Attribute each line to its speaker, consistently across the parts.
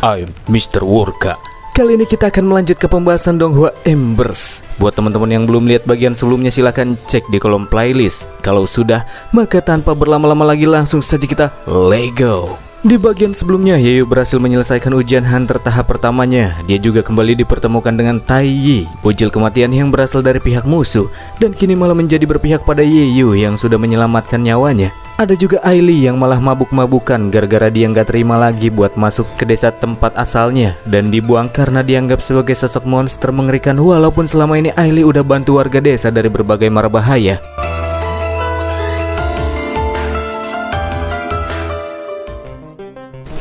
Speaker 1: I'm Mr. Worka. Kali ini kita akan melanjut ke pembahasan Donghua Embers. Buat teman-teman yang belum lihat bagian sebelumnya, silahkan cek di kolom playlist. Kalau sudah, maka tanpa berlama-lama lagi langsung saja kita let's go. Di bagian sebelumnya, Yeyu berhasil menyelesaikan ujian hunter tahap pertamanya. Dia juga kembali dipertemukan dengan Tai Yi, bocil kematian yang berasal dari pihak musuh, dan kini malah menjadi berpihak pada Yeyu yang sudah menyelamatkan nyawanya. Ada juga Ailey yang malah mabuk-mabukan gara-gara dia nggak terima lagi buat masuk ke desa tempat asalnya dan dibuang karena dianggap sebagai sosok monster mengerikan, walaupun selama ini Ailey udah bantu warga desa dari berbagai mara bahaya.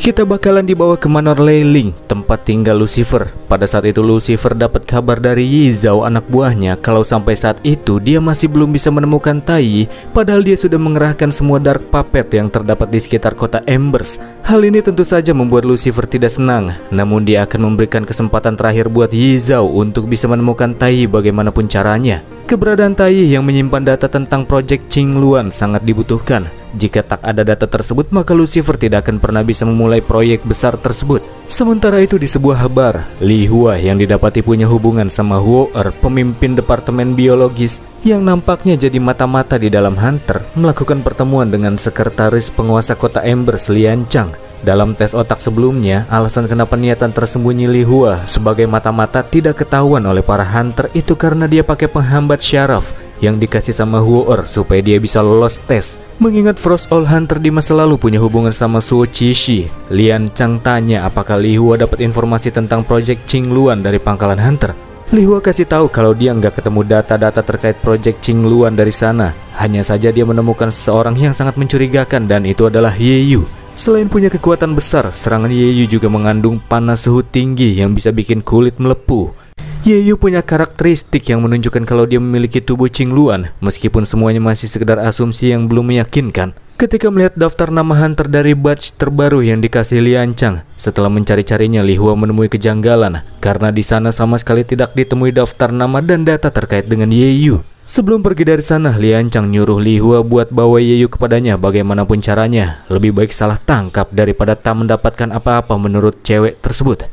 Speaker 1: Kita bakalan dibawa ke Manor Leiling, tempat tinggal Lucifer. Pada saat itu Lucifer dapat kabar dari Yizhao, anak buahnya, kalau sampai saat itu dia masih belum bisa menemukan Tai Yi, padahal dia sudah mengerahkan semua Dark Puppet yang terdapat di sekitar kota Embers. Hal ini tentu saja membuat Lucifer tidak senang, namun dia akan memberikan kesempatan terakhir buat Yizhao untuk bisa menemukan Tai Yi bagaimanapun caranya. Keberadaan Tai Yi yang menyimpan data tentang Project Qingluan sangat dibutuhkan. Jika tak ada data tersebut, maka Lucifer tidak akan pernah bisa memulai proyek besar tersebut. Sementara itu di sebuah kabar, Li Hua yang didapati punya hubungan sama Huo-er, pemimpin departemen biologis yang nampaknya jadi mata-mata di dalam Hunter, melakukan pertemuan dengan sekretaris penguasa kota Embers, Lian Chang. Dalam tes otak sebelumnya, alasan kenapa niatan tersembunyi Li Hua sebagai mata-mata tidak ketahuan oleh para Hunter itu karena dia pakai penghambat syaraf yang dikasih sama Huo-er supaya dia bisa lolos tes. Mengingat Frost All Hunter di masa lalu punya hubungan sama Suo Qishi, Lian Chang tanya apakah Li Hua dapat informasi tentang Project Qingluan dari pangkalan Hunter. Li Hua kasih tahu kalau dia nggak ketemu data-data terkait Project Qingluan dari sana. Hanya saja dia menemukan seseorang yang sangat mencurigakan, dan itu adalah Yeyu. Selain punya kekuatan besar, serangan Yeyu juga mengandung panas suhu tinggi yang bisa bikin kulit melepuh. Yeyu punya karakteristik yang menunjukkan kalau dia memiliki tubuh Qingluan, meskipun semuanya masih sekedar asumsi yang belum meyakinkan. Ketika melihat daftar nama hunter dari batch terbaru yang dikasih Lian Chang, setelah mencari-carinya, Li Hua menemui kejanggalan karena di sana sama sekali tidak ditemui daftar nama dan data terkait dengan Yeyu. Sebelum pergi dari sana, Lian Chang nyuruh Li Hua buat bawa Yeyu kepadanya bagaimanapun caranya. Lebih baik salah tangkap daripada tak mendapatkan apa-apa menurut cewek tersebut.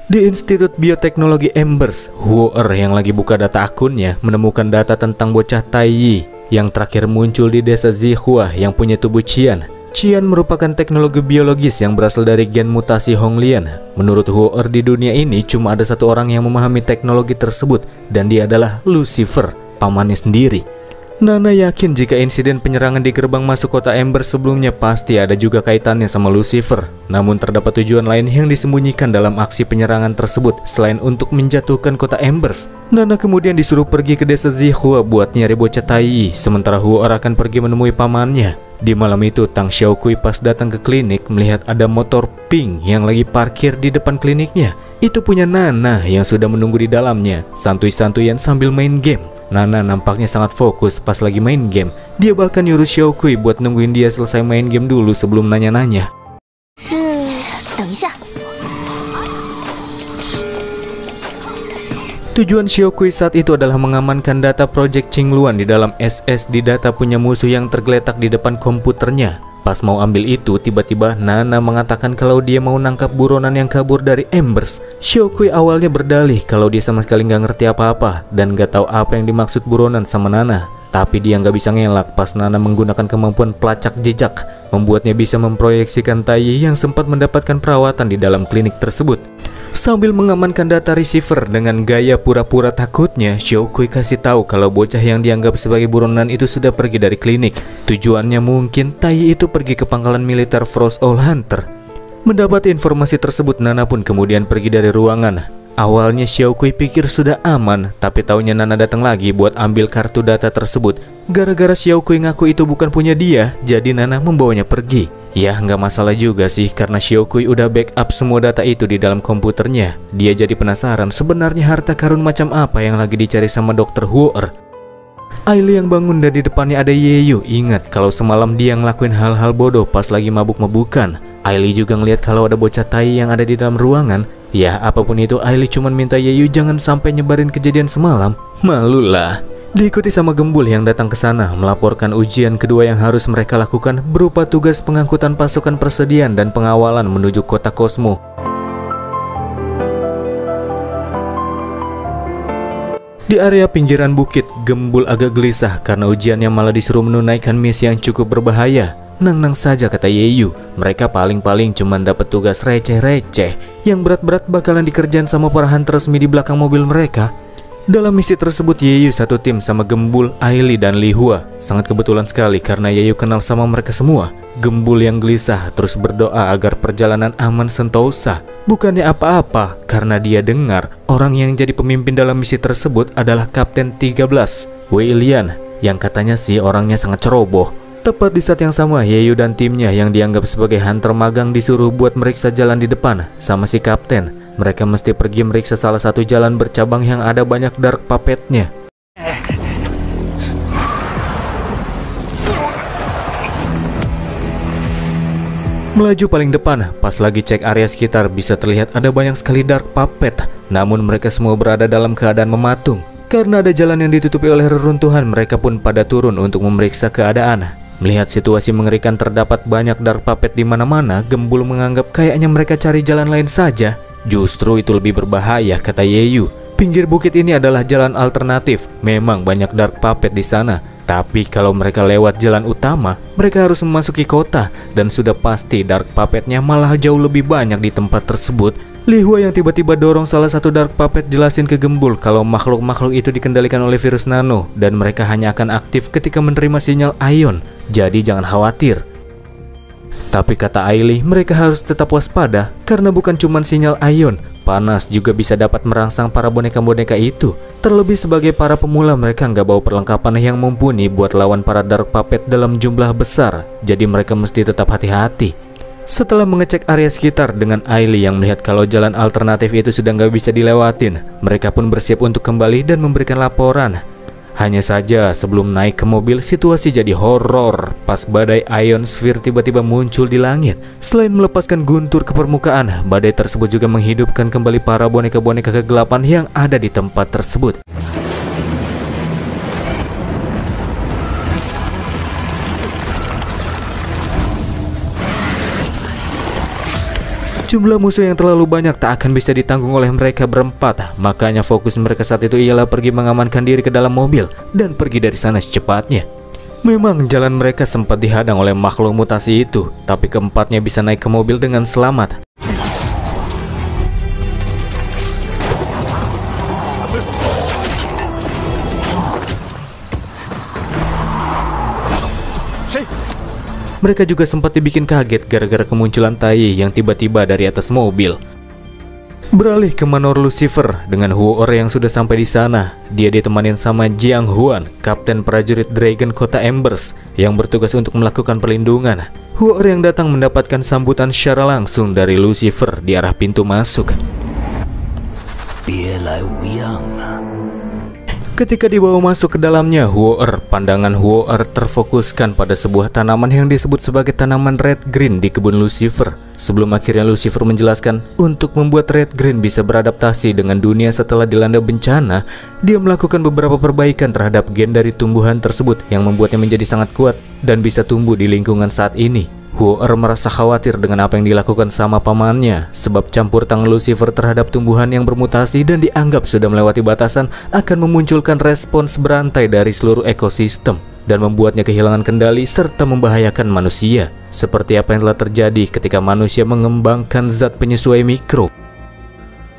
Speaker 1: Di Institut Bioteknologi Embers, Huo-er yang lagi buka data akunnya menemukan data tentang bocah Tai Yi yang terakhir muncul di desa Zihua yang punya tubuh Qian. Qian merupakan teknologi biologis yang berasal dari gen mutasi Honglian. Menurut Huo-er, di dunia ini cuma ada satu orang yang memahami teknologi tersebut, dan dia adalah Lucifer, pamannya sendiri. Nana yakin jika insiden penyerangan di gerbang masuk kota Ember sebelumnya pasti ada juga kaitannya sama Lucifer. Namun terdapat tujuan lain yang disembunyikan dalam aksi penyerangan tersebut selain untuk menjatuhkan kota Embers. Nana kemudian disuruh pergi ke desa Zihua buat nyari bocah Tai Yi, sementara Huo-er akan pergi menemui pamannya. Di malam itu, Tang Xiaokui pas datang ke klinik melihat ada motor pink yang lagi parkir di depan kliniknya. Itu punya Nana yang sudah menunggu di dalamnya, santuy-santuyan sambil main game. Nana nampaknya sangat fokus pas lagi main game. Dia bahkan nyuruh Xiaokui buat nungguin dia selesai main game dulu sebelum nanya-nanya. Tujuan Xiaokui saat itu adalah mengamankan data Project Qingluan di dalam SSD data punya musuh yang tergeletak di depan komputernya. Pas mau ambil itu, tiba-tiba Nana mengatakan kalau dia mau nangkap buronan yang kabur dari Embers. Xiaokui awalnya berdalih kalau dia sama sekali nggak ngerti apa-apa dan nggak tahu apa yang dimaksud buronan sama Nana. Tapi dia nggak bisa ngelak pas Nana menggunakan kemampuan pelacak jejak, membuatnya bisa memproyeksikan Tai Yi yang sempat mendapatkan perawatan di dalam klinik tersebut. Sambil mengamankan data receiver dengan gaya pura-pura takutnya, Xiaokui kasih tahu kalau bocah yang dianggap sebagai buronan itu sudah pergi dari klinik. Tujuannya mungkin Tai Yi itu pergi ke pangkalan militer Frost All Hunter. Mendapat informasi tersebut, Nana pun kemudian pergi dari ruangan. Awalnya Xiaokui pikir sudah aman, tapi taunya Nana datang lagi buat ambil kartu data tersebut. Gara-gara Xiaokui ngaku itu bukan punya dia, jadi Nana membawanya pergi. Ya nggak masalah juga sih, karena Xiaokui udah backup semua data itu di dalam komputernya. Dia jadi penasaran sebenarnya harta karun macam apa yang lagi dicari sama Dr. Huo-er. Ailey yang bangun dan di depannya ada Yeyu ingat kalau semalam dia ngelakuin hal-hal bodoh pas lagi mabuk-mabukan. Ailey juga ngeliat kalau ada bocah Tai yang ada di dalam ruangan. Ya apapun itu, Ailey cuman minta Yeyu jangan sampai nyebarin kejadian semalam. Malulah. Diikuti sama Gembul yang datang ke sana melaporkan ujian kedua yang harus mereka lakukan berupa tugas pengangkutan pasukan persediaan dan pengawalan menuju kota Cosmo. Di area pinggiran bukit, Gembul agak gelisah karena ujiannya malah disuruh menunaikan misi yang cukup berbahaya. Nang-nang saja, kata Yeyu, mereka paling-paling cuma dapat tugas receh-receh. Yang berat-berat bakalan dikerjain sama para hunter resmi di belakang mobil mereka. Dalam misi tersebut, Yeyu satu tim sama Gembul, Aili, dan Lihua. Sangat kebetulan sekali karena Yeyu kenal sama mereka semua. Gembul yang gelisah terus berdoa agar perjalanan aman sentosa. Bukannya apa-apa, karena dia dengar orang yang jadi pemimpin dalam misi tersebut adalah Kapten 13, Wei Lian, yang katanya sih orangnya sangat ceroboh. Tepat di saat yang sama, Yeyu dan timnya yang dianggap sebagai hunter magang disuruh buat meriksa jalan di depan sama si kapten. Mereka mesti pergi meriksa salah satu jalan bercabang yang ada banyak dark puppetnya. Melaju paling depan, pas lagi cek area sekitar bisa terlihat ada banyak sekali dark puppet. Namun mereka semua berada dalam keadaan mematung. Karena ada jalan yang ditutupi oleh reruntuhan, mereka pun pada turun untuk memeriksa keadaan. Melihat situasi mengerikan terdapat banyak dark puppet di mana-mana, Gembul menganggap kayaknya mereka cari jalan lain saja. Justru itu lebih berbahaya, kata Yeyu. Pinggir bukit ini adalah jalan alternatif. Memang banyak dark puppet di sana. Tapi kalau mereka lewat jalan utama, mereka harus memasuki kota. Dan sudah pasti dark puppetnya malah jauh lebih banyak di tempat tersebut. Lihua yang tiba-tiba dorong salah satu dark puppet jelasin ke Gembul kalau makhluk-makhluk itu dikendalikan oleh virus nano. Dan mereka hanya akan aktif ketika menerima sinyal ion. Jadi jangan khawatir. Tapi kata Aili, mereka harus tetap waspada karena bukan cuma sinyal ion, panas juga bisa dapat merangsang para boneka-boneka itu. Terlebih sebagai para pemula, mereka nggak bawa perlengkapan yang mumpuni buat lawan para dark puppet dalam jumlah besar. Jadi mereka mesti tetap hati-hati. Setelah mengecek area sekitar dengan Aili yang melihat kalau jalan alternatif itu sudah nggak bisa dilewatin, mereka pun bersiap untuk kembali dan memberikan laporan. Hanya saja sebelum naik ke mobil, situasi jadi horor pas badai Ion Sphere tiba-tiba muncul di langit. Selain melepaskan guntur ke permukaan, badai tersebut juga menghidupkan kembali para boneka-boneka kegelapan yang ada di tempat tersebut. Jumlah musuh yang terlalu banyak tak akan bisa ditanggung oleh mereka berempat. Makanya fokus mereka saat itu ialah pergi mengamankan diri ke dalam mobil dan pergi dari sana secepatnya. Memang jalan mereka sempat dihadang oleh makhluk mutasi itu, tapi keempatnya bisa naik ke mobil dengan selamat. Mereka juga sempat dibikin kaget gara-gara kemunculan Tai yang tiba-tiba dari atas mobil. Beralih ke Manor Lucifer dengan Huor yang sudah sampai di sana. Dia ditemanin sama Jiang Huan, kapten prajurit Dragon Kota Embers yang bertugas untuk melakukan perlindungan. Huor yang datang mendapatkan sambutan secara langsung dari Lucifer di arah pintu masuk. Ketika dibawa masuk ke dalamnya, pandangan Huor terfokuskan pada sebuah tanaman yang disebut sebagai tanaman red green di kebun Lucifer. Sebelum akhirnya Lucifer menjelaskan, untuk membuat red green bisa beradaptasi dengan dunia setelah dilanda bencana, dia melakukan beberapa perbaikan terhadap gen dari tumbuhan tersebut yang membuatnya menjadi sangat kuat dan bisa tumbuh di lingkungan saat ini. Huor merasa khawatir dengan apa yang dilakukan sama pamannya, sebab campur tangan Lucifer terhadap tumbuhan yang bermutasi dan dianggap sudah melewati batasan akan memunculkan respons berantai dari seluruh ekosistem dan membuatnya kehilangan kendali serta membahayakan manusia, seperti apa yang telah terjadi ketika manusia mengembangkan zat penyesuai mikro.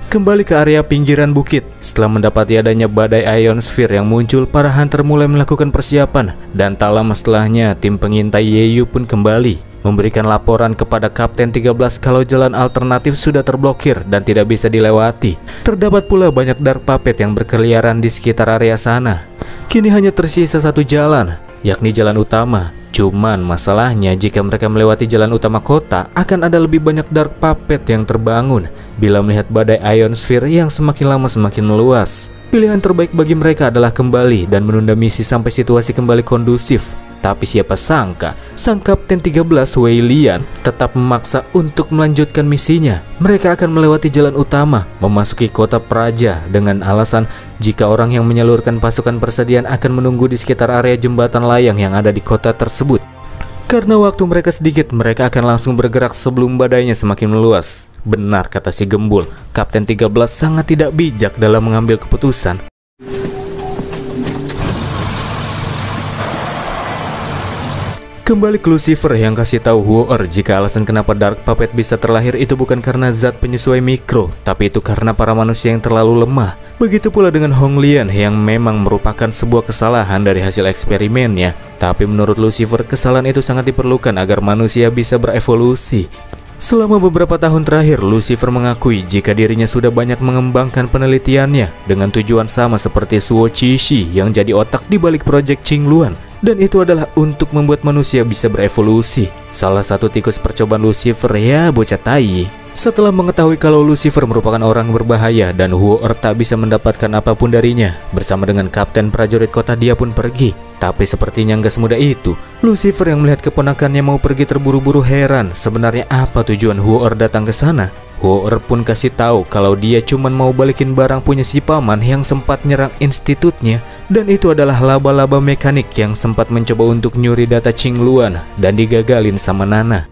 Speaker 1: Kembali ke area pinggiran bukit, setelah mendapati adanya badai Ion Sphere yang muncul, para hunter mulai melakukan persiapan, dan tak lama setelahnya tim pengintai Yeyu pun kembali memberikan laporan kepada Kapten 13 kalau jalan alternatif sudah terblokir dan tidak bisa dilewati. Terdapat pula banyak dark puppet yang berkeliaran di sekitar area sana. Kini hanya tersisa satu jalan, yakni jalan utama. Cuman masalahnya jika mereka melewati jalan utama kota, akan ada lebih banyak dark puppet yang terbangun bila melihat badai Ion Sphere yang semakin lama semakin meluas. Pilihan terbaik bagi mereka adalah kembali dan menunda misi sampai situasi kembali kondusif. Tapi siapa sangka, sang Kapten 13 Wei Lian tetap memaksa untuk melanjutkan misinya. Mereka akan melewati jalan utama, memasuki kota Praja dengan alasan jika orang yang menyalurkan pasukan persediaan akan menunggu di sekitar area jembatan layang yang ada di kota tersebut. Karena waktu mereka sedikit, mereka akan langsung bergerak sebelum badainya semakin meluas. Benar kata si Gembul, Kapten 13 sangat tidak bijak dalam mengambil keputusan. Kembali ke Lucifer yang kasih tahu Huo-Er jika alasan kenapa Dark Puppet bisa terlahir itu bukan karena zat penyesuai mikro, tapi itu karena para manusia yang terlalu lemah. Begitu pula dengan Hong Lian yang memang merupakan sebuah kesalahan dari hasil eksperimennya. Tapi menurut Lucifer, kesalahan itu sangat diperlukan agar manusia bisa berevolusi. Selama beberapa tahun terakhir, Lucifer mengakui jika dirinya sudah banyak mengembangkan penelitiannya dengan tujuan sama seperti Suo Cishi yang jadi otak di balik proyek Qingluan. Dan itu adalah untuk membuat manusia bisa berevolusi. Salah satu tikus percobaan Lucifer ya bocah tai. Setelah mengetahui kalau Lucifer merupakan orang berbahaya dan Huo-Er tak bisa mendapatkan apapun darinya, bersama dengan Kapten prajurit kota dia pun pergi. Tapi sepertinya nggak semudah itu. Lucifer yang melihat keponakannya mau pergi terburu-buru heran sebenarnya apa tujuan Huo-Er datang ke sana. Huo-Er pun kasih tahu kalau dia cuman mau balikin barang punya si paman yang sempat nyerang institutnya, dan itu adalah laba-laba mekanik yang sempat mencoba untuk nyuri data Qingluan dan digagalin sama Nana.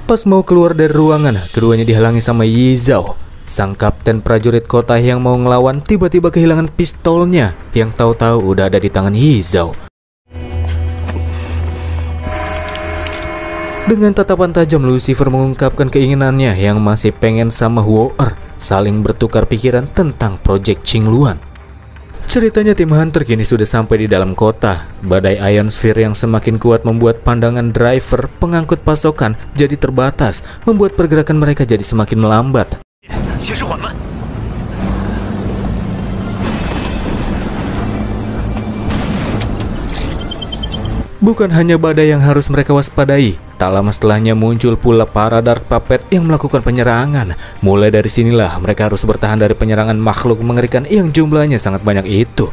Speaker 1: Pas mau keluar dari ruangan, keduanya dihalangi sama Yi Zhao. Sang kapten prajurit kota yang mau ngelawan tiba-tiba kehilangan pistolnya yang tahu-tahu udah ada di tangan Yi Zhao. Dengan tatapan tajam, Lucifer mengungkapkan keinginannya yang masih pengen sama Huo-Er, saling bertukar pikiran tentang proyek Qingluan. Ceritanya tim Hunter kini sudah sampai di dalam kota. Badai ionosphere yang semakin kuat membuat pandangan driver pengangkut pasokan jadi terbatas, membuat pergerakan mereka jadi semakin melambat. Bukan hanya badai yang harus mereka waspadai, tak lama setelahnya muncul pula para Dark Puppet yang melakukan penyerangan. Mulai dari sinilah mereka harus bertahan dari penyerangan makhluk mengerikan yang jumlahnya sangat banyak itu.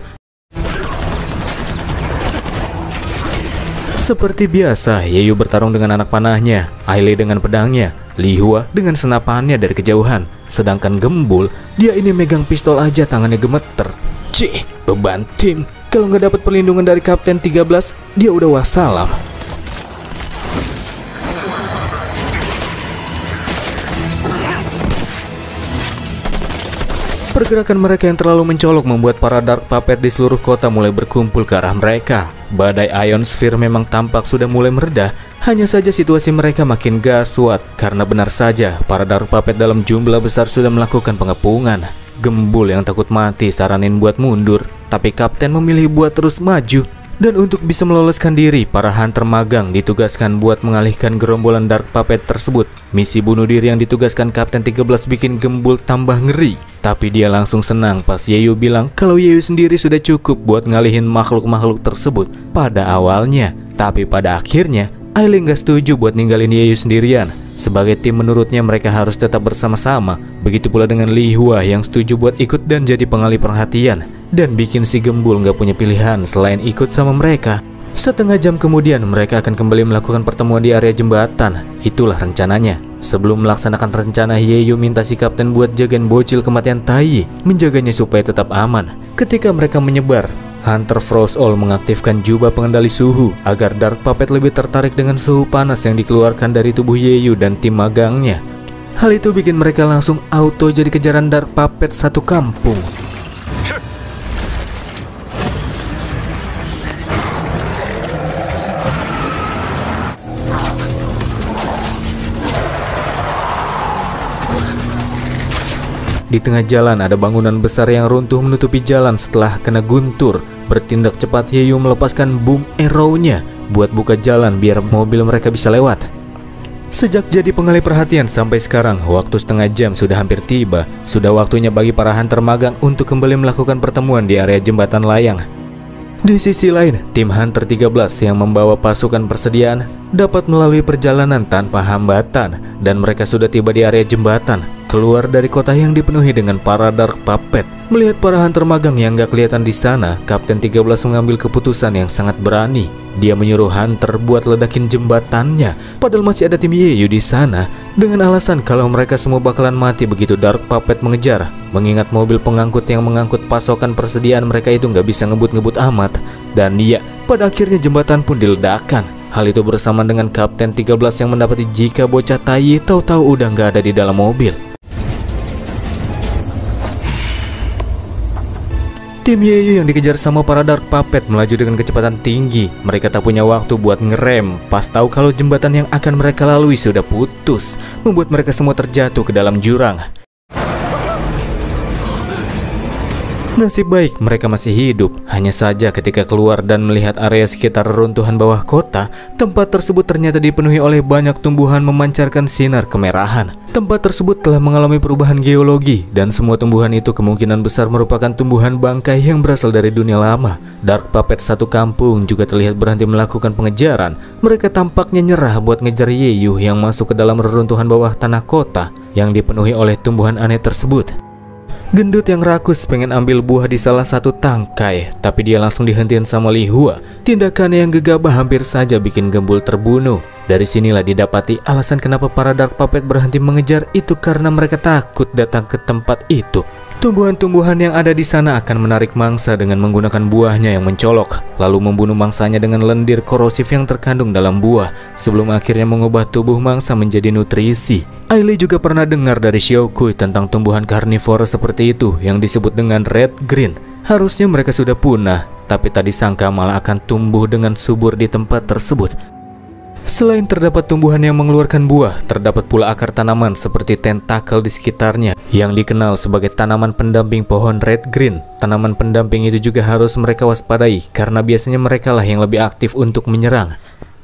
Speaker 1: Seperti biasa, Yeyu bertarung dengan anak panahnya, Ailey dengan pedangnya, Li Hua dengan senapannya dari kejauhan. Sedangkan Gembul, dia ini megang pistol aja tangannya gemeter. Cih, beban tim. Kalau nggak dapat perlindungan dari Kapten 13, dia udah wassalam. Pergerakan mereka yang terlalu mencolok membuat para Dark Puppet di seluruh kota mulai berkumpul ke arah mereka. Badai ionosphere memang tampak sudah mulai mereda, hanya saja situasi mereka makin gawat karena benar saja para Dark Puppet dalam jumlah besar sudah melakukan pengepungan. Gembul yang takut mati saranin buat mundur, tapi Kapten memilih buat terus maju. Dan untuk bisa meloloskan diri, para hunter magang ditugaskan buat mengalihkan gerombolan Dark Puppet tersebut. Misi bunuh diri yang ditugaskan Kapten 13 bikin Gembul tambah ngeri. Tapi dia langsung senang pas Yeyu bilang kalau Yeyu sendiri sudah cukup buat ngalihin makhluk-makhluk tersebut pada awalnya. Tapi pada akhirnya, Ailey nggak setuju buat ninggalin Yeyu sendirian. Sebagai tim menurutnya mereka harus tetap bersama-sama. Begitu pula dengan Li Hua yang setuju buat ikut dan jadi pengalih perhatian. Dan bikin si Gembul nggak punya pilihan selain ikut sama mereka. Setengah jam kemudian mereka akan kembali melakukan pertemuan di area jembatan. Itulah rencananya. Sebelum melaksanakan rencana, Yeyu minta si Kapten buat jagain bocil kematian Tai, menjaganya supaya tetap aman. Ketika mereka menyebar, Hunter Frost All mengaktifkan jubah pengendali suhu agar Dark Puppet lebih tertarik dengan suhu panas yang dikeluarkan dari tubuh Yeyu dan tim magangnya. Hal itu bikin mereka langsung auto jadi kejaran Dark Puppet satu kampung. Di tengah jalan ada bangunan besar yang runtuh menutupi jalan setelah kena guntur. Bertindak cepat, Yeyu melepaskan boom arrow-nya buat buka jalan biar mobil mereka bisa lewat. Sejak jadi pengalih perhatian sampai sekarang, waktu setengah jam sudah hampir tiba. Sudah waktunya bagi para hunter magang untuk kembali melakukan pertemuan di area jembatan layang. Di sisi lain, tim Hunter 13 yang membawa pasukan persediaan dapat melalui perjalanan tanpa hambatan dan mereka sudah tiba di area jembatan. keluar dari kota yang dipenuhi dengan para Dark Puppet. Melihat para hunter magang yang gak kelihatan di sana, Kapten 13 mengambil keputusan yang sangat berani. Dia menyuruh hunter buat ledakin jembatannya, padahal masih ada tim Yeyu di sana, dengan alasan kalau mereka semua bakalan mati begitu Dark Puppet mengejar. Mengingat mobil pengangkut yang mengangkut pasokan persediaan mereka itu nggak bisa ngebut-ngebut amat. Dan ya, pada akhirnya jembatan pun diledakkan. Hal itu bersamaan dengan Kapten 13 yang mendapati jika bocah Tai tahu-tahu udah nggak ada di dalam mobil. Tim Yeyu yang dikejar sama para Dark Puppet melaju dengan kecepatan tinggi. Mereka tak punya waktu buat ngerem, pas tahu kalau jembatan yang akan mereka lalui sudah putus, membuat mereka semua terjatuh ke dalam jurang. Nasib baik mereka masih hidup. Hanya saja ketika keluar dan melihat area sekitar reruntuhan bawah kota, tempat tersebut ternyata dipenuhi oleh banyak tumbuhan memancarkan sinar kemerahan. Tempat tersebut telah mengalami perubahan geologi, dan semua tumbuhan itu kemungkinan besar merupakan tumbuhan bangkai yang berasal dari dunia lama. Dark Puppet satu kampung juga terlihat berhenti melakukan pengejaran. Mereka tampaknya nyerah buat ngejar Yeyu yang masuk ke dalam reruntuhan bawah tanah kota yang dipenuhi oleh tumbuhan aneh tersebut. Gendut yang rakus pengen ambil buah di salah satu tangkai, tapi dia langsung dihentikan sama Li Hua. Tindakannya yang gegabah hampir saja bikin Gembul terbunuh. Dari sinilah didapati alasan kenapa para Dark Puppet berhenti mengejar itu, karena mereka takut datang ke tempat itu. Tumbuhan-tumbuhan yang ada di sana akan menarik mangsa dengan menggunakan buahnya yang mencolok, lalu membunuh mangsanya dengan lendir korosif yang terkandung dalam buah, sebelum akhirnya mengubah tubuh mangsa menjadi nutrisi. Ailey juga pernah dengar dari Xiaokui tentang tumbuhan karnivora seperti itu yang disebut dengan red green. Harusnya mereka sudah punah, tapi tak disangka malah akan tumbuh dengan subur di tempat tersebut. Selain terdapat tumbuhan yang mengeluarkan buah, terdapat pula akar tanaman seperti tentakel di sekitarnya yang dikenal sebagai tanaman pendamping pohon red green. Tanaman pendamping itu juga harus mereka waspadai karena biasanya merekalah yang lebih aktif untuk menyerang.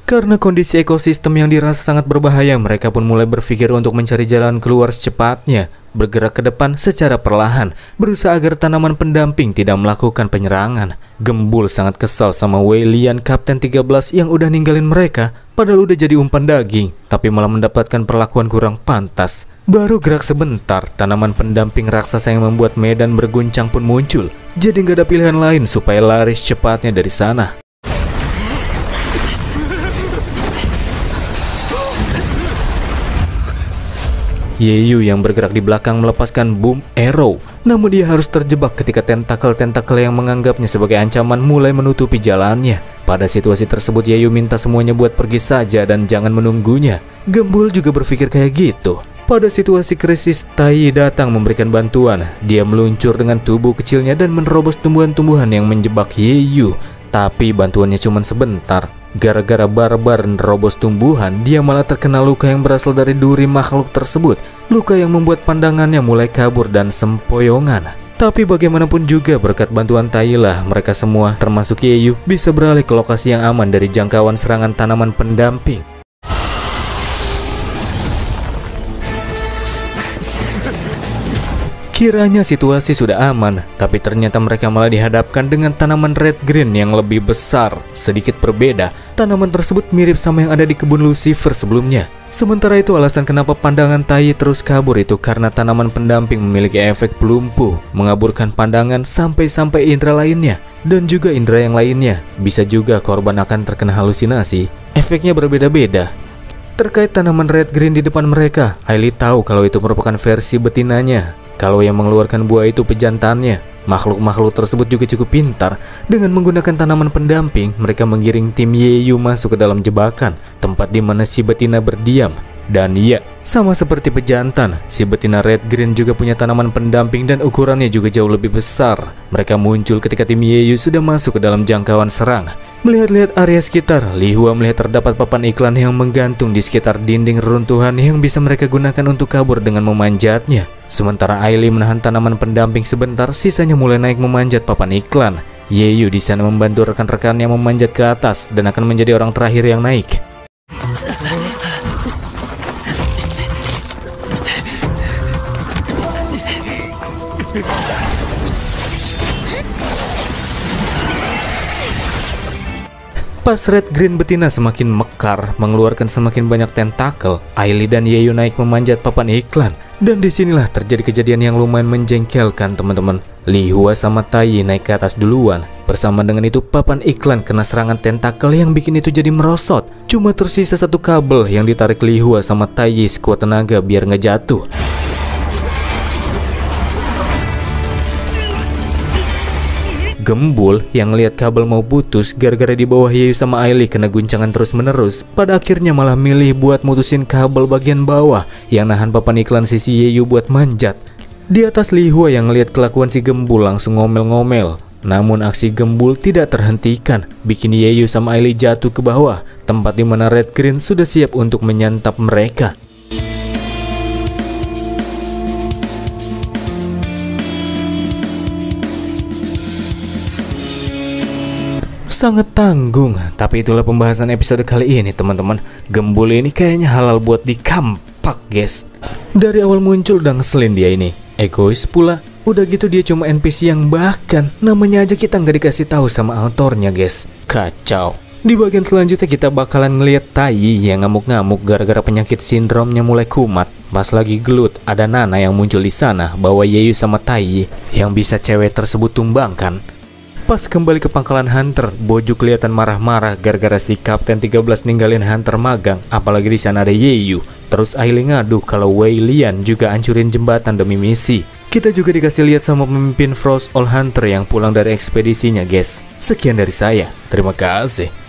Speaker 1: Karena kondisi ekosistem yang dirasa sangat berbahaya, mereka pun mulai berpikir untuk mencari jalan keluar secepatnya, bergerak ke depan secara perlahan, berusaha agar tanaman pendamping tidak melakukan penyerangan. Gembul sangat kesal sama Wei Lian Kapten 13 yang udah ninggalin mereka, padahal udah jadi umpan daging, tapi malah mendapatkan perlakuan kurang pantas. Baru gerak sebentar, tanaman pendamping raksasa yang membuat medan berguncang pun muncul. Jadi nggak ada pilihan lain supaya lari secepatnya dari sana. Yeyu yang bergerak di belakang melepaskan boom arrow, namun dia harus terjebak ketika tentakel-tentakel yang menganggapnya sebagai ancaman mulai menutupi jalannya. Pada situasi tersebut, Yeyu minta semuanya buat pergi saja dan jangan menunggunya. Gembul juga berpikir kayak gitu. Pada situasi krisis, Tai datang memberikan bantuan. Dia meluncur dengan tubuh kecilnya dan menerobos tumbuhan-tumbuhan yang menjebak Yeyu. Tapi bantuannya cuma sebentar. Gara-gara barbar nerobos tumbuhan, dia malah terkena luka yang berasal dari duri makhluk tersebut. Luka yang membuat pandangannya mulai kabur dan sempoyongan. Tapi bagaimanapun juga berkat bantuan Tai lah, mereka semua termasuk Yeyu bisa beralih ke lokasi yang aman dari jangkauan serangan tanaman pendamping. Kiranya situasi sudah aman, tapi ternyata mereka malah dihadapkan dengan tanaman red green yang lebih besar. Sedikit berbeda, tanaman tersebut mirip sama yang ada di kebun Lucifer sebelumnya. Sementara itu alasan kenapa pandangan Tai terus kabur itu karena tanaman pendamping memiliki efek pelumpuh, mengaburkan pandangan sampai-sampai indera lainnya. Dan juga indera yang lainnya, bisa juga korban akan terkena halusinasi. Efeknya berbeda-beda. Terkait tanaman red green di depan mereka, Ailey tahu kalau itu merupakan versi betinanya. Kalau yang mengeluarkan buah itu pejantannya. Makhluk-makhluk tersebut juga cukup pintar. Dengan menggunakan tanaman pendamping, mereka menggiring tim Yeyu masuk ke dalam jebakan, tempat di mana si betina berdiam. Dan iya, sama seperti pejantan, si betina red green juga punya tanaman pendamping dan ukurannya juga jauh lebih besar. Mereka muncul ketika tim Yeyu sudah masuk ke dalam jangkauan serang. Melihat-lihat area sekitar, Li Hua melihat terdapat papan iklan yang menggantung di sekitar dinding reruntuhan yang bisa mereka gunakan untuk kabur dengan memanjatnya. Sementara Ailey menahan tanaman pendamping sebentar, sisanya mulai naik memanjat papan iklan. Yeyu di sana membantu rekan-rekannya memanjat ke atas dan akan menjadi orang terakhir yang naik. Pas Red Green betina semakin mekar, mengeluarkan semakin banyak tentakel, Ailey dan Yeyu naik memanjat papan iklan. Dan disinilah terjadi kejadian yang lumayan menjengkelkan teman-teman. Li Hua sama Tai naik ke atas duluan. Bersama dengan itu papan iklan kena serangan tentakel yang bikin itu jadi merosot. Cuma tersisa satu kabel yang ditarik Li Hua sama Tai sekuat tenaga biar nggak jatuh. Gembul yang ngelihat kabel mau putus gara-gara di bawah Yeyu sama Ailey kena guncangan terus-menerus, pada akhirnya malah milih buat mutusin kabel bagian bawah yang nahan papan iklan sisi Yeyu buat manjat. Di atas Li Hua yang ngelihat kelakuan si Gembul langsung ngomel-ngomel. Namun aksi Gembul tidak terhentikan, bikin Yeyu sama Ailey jatuh ke bawah, tempat di mana Red Green sudah siap untuk menyantap mereka. Sangat tanggung, tapi itulah pembahasan episode kali ini teman-teman. Gembul ini kayaknya halal buat dikampak guys. Dari awal muncul udah ngeselin dia ini, egois pula. Udah gitu dia cuma NPC yang bahkan namanya aja kita nggak dikasih tahu sama autornya guys. Kacau. Di bagian selanjutnya kita bakalan ngeliat Tai yang ngamuk-ngamuk gara-gara penyakit sindromnya mulai kumat. Pas lagi gelut ada Nana yang muncul di sana bawa Yeyu sama Tai yang bisa cewek tersebut tumbangkan. Pas kembali ke pangkalan Hunter, Boju kelihatan marah-marah gara-gara si Kapten 13 ninggalin Hunter magang, apalagi di sana ada Yeyu. Terus Ailey ngadu kalau Wei Lian juga hancurin jembatan demi misi. Kita juga dikasih lihat sama pemimpin Frost All Hunter yang pulang dari ekspedisinya guys. Sekian dari saya, terima kasih.